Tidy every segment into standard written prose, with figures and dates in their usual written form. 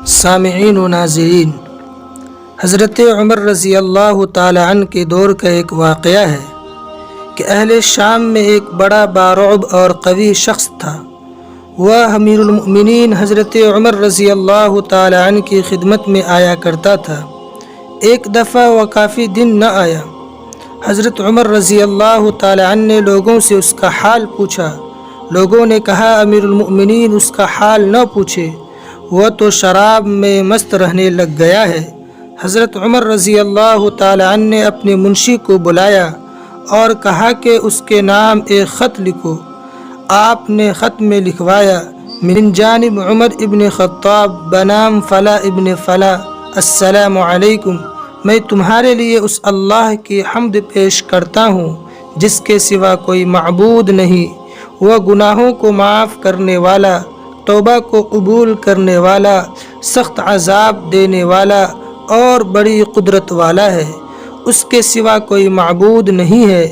سامعین و ناظرین، حضرت عمر رضی اللہ تعالی عنہ کے دور کا ایک واقعہ ہے کہ اہل شام میں ایک بڑا بارعب اور قوی شخص تھا۔ وہ امیر المؤمنین حضرت عمر رضی اللہ تعالی عنہ کی خدمت میں آیا کرتا تھا۔ ایک دفعہ وہ کافی دن نہ آیا۔ حضرت عمر رضی اللہ تعالی عنہ نے لوگوں سے اس کا حال پوچھا۔ لوگوں نے کہا، امیر المؤمنین اس کا حال نہ پوچھے، وہ تو شراب میں مست رہنے لگ گیا ہے۔ حضرت عمر رضی اللہ تعالی عنہ نے اپنے منشی کو بلایا اور کہا کہ اس کے نام ایک خط لکھو۔ آپ نے خط میں لکھوایا، من جانب عمر ابن خطاب بنام فلا ابن فلا، السلام علیکم۔ میں تمہارے لیے اس اللہ کی حمد پیش کرتا ہوں جس کے سوا کوئی معبود نہیں۔ وہ گناہوں کو معاف کرنے والا، توبہ کو قبول کرنے والا، سخت عذاب دینے والا اور بڑی قدرت والا ہے۔ اس کے سوا کوئی معبود نہیں ہے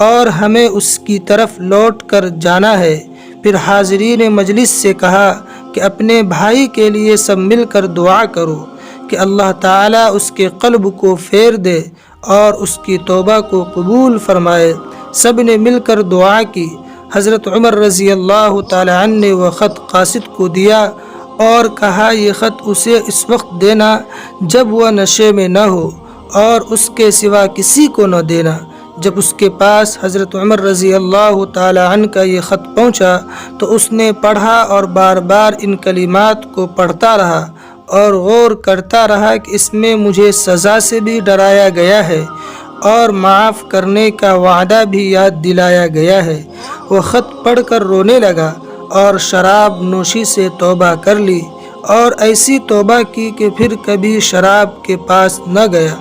اور ہمیں اس کی طرف لوٹ کر جانا ہے۔ پھر حاضرین مجلس سے کہا کہ اپنے بھائی کے لیے سب مل کر دعا کرو کہ اللہ تعالیٰ اس کے قلب کو پھیر دے اور اس کی توبہ کو قبول فرمائے۔ سب نے مل کر دعا کی۔ حضرت عمر رضی اللہ تعالی عنہ نے وہ خط قاصد کو دیا اور کہا، یہ خط اسے اس وقت دینا جب وہ نشے میں نہ ہو اور اس کے سوا کسی کو نہ دینا۔ جب اس کے پاس حضرت عمر رضی اللہ تعالی عنہ کا یہ خط پہنچا تو اس نے پڑھا اور بار بار ان کلمات کو پڑھتا رہا اور غور کرتا رہا کہ اس میں مجھے سزا سے بھی ڈرایا گیا ہے اور معاف کرنے کا وعدہ بھی یاد دلایا گیا ہے۔ وہ خط پڑھ کر رونے لگا اور شراب نوشی سے توبہ کر لی اور ایسی توبہ کی کہ پھر کبھی شراب کے پاس نہ گیا۔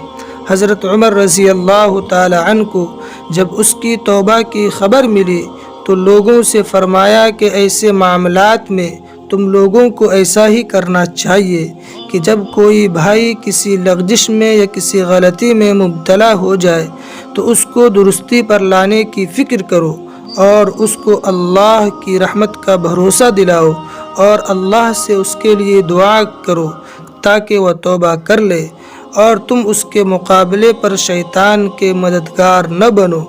حضرت عمر رضی اللہ تعالی عنہ کو جب اس کی توبہ کی خبر ملی تو لوگوں سے فرمایا کہ ایسے معاملات میں تم لوگوں کو ایسا ہی کرنا چاہیے کہ جب کوئی بھائی کسی لغزش میں یا کسی غلطی میں مبتلا ہو جائے تو اس کو درستی پر لانے کی فکر کرو اور اس کو اللہ کی رحمت کا بھروسہ دلاؤ اور اللہ سے اس کے لیے دعا کرو تاکہ وہ توبہ کر لے، اور تم اس کے مقابلے پر شیطان کے مددگار نہ بنو،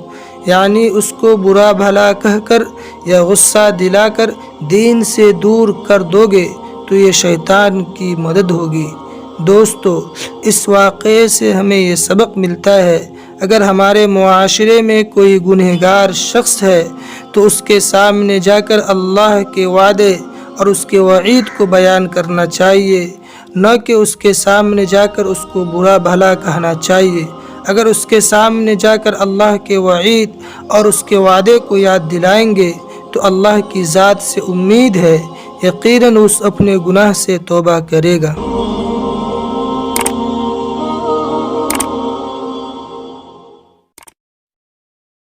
یعنی اس کو برا بھلا کہہ کر یا غصہ دلا کر دین سے دور کر دو گے تو یہ شیطان کی مدد ہوگی۔ دوستو، اس واقعے سے ہمیں یہ سبق ملتا ہے، اگر ہمارے معاشرے میں کوئی گنہگار شخص ہے تو اس کے سامنے جا کر اللہ کے وعدے اور اس کے وعید کو بیان کرنا چاہیے، نہ کہ اس کے سامنے جا کر اس کو برا بھلا کہنا چاہیے۔ اگر اس کے سامنے جا کر اللہ کے وعید اور اس کے وعدے کو یاد دلائیں گے تو اللہ کی ذات سے امید ہے یقیناً اس اپنے گناہ سے توبہ کرے گا۔